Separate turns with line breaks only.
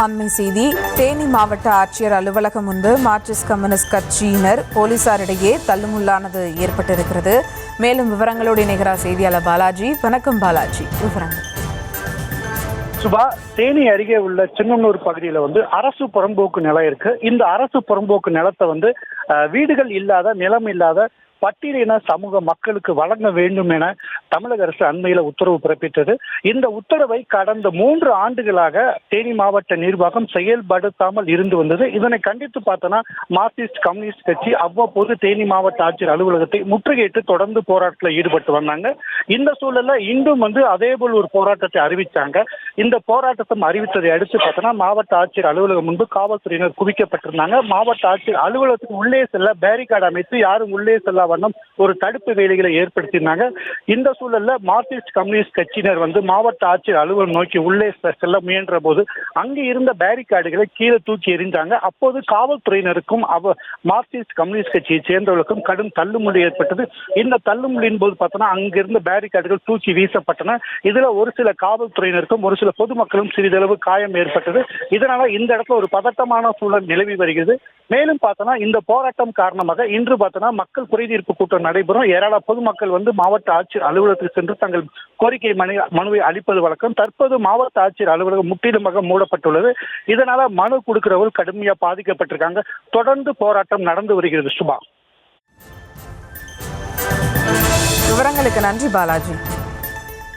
அண்மை செய்தி. தேனி மாவட்ட ஆட்சியர் அலுவலகம் முன்பு மார்க்சிஸ்ட் கம்யூனிஸ்ட் கட்சியினர் போலீசாரிடையே தள்ளுமுள்ளானது ஏற்பட்டிருக்கிறது. மேலும் விவரங்களோடு இணைகிறார் செய்தியாளர் பாலாஜி. வணக்கம் பாலாஜி, விவரங்கள்.
சுபா, தேனி அருகே உள்ள சின்னனூர் பகுதியில் அரசு புறம்போக்கு நிலம் இருக்கு. இந்த அரசு புறம்போக்கு நிலத்தை வீடுகள் இல்லாத, நிலம் இல்லாத பட்டியலின சமூக மக்களுக்கு வழங்க வேண்டும் என தமிழக அரசு அண்மையில உத்தரவு பிறப்பித்தது. இந்த உத்தரவை கடந்த 3 ஆண்டுகளாக தேனி மாவட்ட நிர்வாகம் செயல்படுத்தாமல் இருந்து வந்தது. இதனை கண்டித்து பார்த்தோன்னா மார்க்சிஸ்ட் கம்யூனிஸ்ட் கட்சி அவ்வப்போது தேனி மாவட்ட ஆட்சியர் அலுவலகத்தை முற்றுகையிட்டு தொடர்ந்து போராட்டத்தில் ஈடுபட்டு வந்தாங்க. இந்த சூழல்ல இன்றும் அதேபோல் ஒரு போராட்டத்தை அறிவித்தாங்க. இந்த போராட்டத்தை அறிவித்ததை அடுத்து பார்த்தோன்னா மாவட்ட ஆட்சியர் அலுவலகம் முன்பு காவல்துறையினர் குவிக்கப்பட்டிருந்தாங்க. மாவட்ட ஆட்சியர் அலுவலகத்துக்கு உள்ளே செல்ல பேரிகார்டு அமைத்து யாரும் உள்ளே செல்ல ஒரு தடுப்பு வேலைகளை ஏற்படுத்தினாங்க. இந்த சூழல்ல மார்க்சிஸ்ட் கம்யூனிஸ்ட் கட்சியினர் மாவட்ட ஆட்சியர் அலுவலகம் நோக்கி உள்ளே செல்ல முயன்ற போது அங்கு இருந்த பேரிகார்டுகளை கீழே தூக்கி எறிந்தாங்க. அப்போது காவல்துறையினருக்கும் மார்க்சிஸ்ட் கம்யூனிஸ்ட் கட்சியை சேர்ந்தவர்களுக்கும் கடும் தள்ளுமுடி ஏற்பட்டது. இந்த தள்ளுமுடியின் போது பார்த்தோன்னா அங்கிருந்த பேரிகார்டுகள் தூக்கி வீசப்பட்டன. இதுல ஒரு சில காவல்துறையினருக்கும் ஒரு சில பொதுமக்களும் சிறிதளவு காயம் ஏற்பட்டது. இதனால இந்த இடத்துல ஒரு பதட்டமான சூழல் நிலவி வருகிறது. மேலும் பார்த்தோன்னா இந்த போராட்டம் காரணமாக இன்று பார்த்தோன்னா மக்கள் குறைதீர்ப்பு கூட்டம் நடைபெறும். ஏராள பொதுமக்கள் மாவட்ட ஆட்சியர் அலுவலகத்துக்கு சென்று தங்கள் கோரிக்கை மனுவை அளிப்பது வழக்கம். தற்போது மாவட்ட ஆட்சியர் அலுவலகம் முற்றிலுமாக மூடப்பட்டுள்ளது. இதனால மனு கொடுக்கிறவர்கள் கடுமையா பாதிக்கப்பட்டிருக்காங்க. தொடர்ந்து போராட்டம் நடந்து வருகிறது. சுபா,
விவரங்களுக்கு நன்றி பாலாஜி.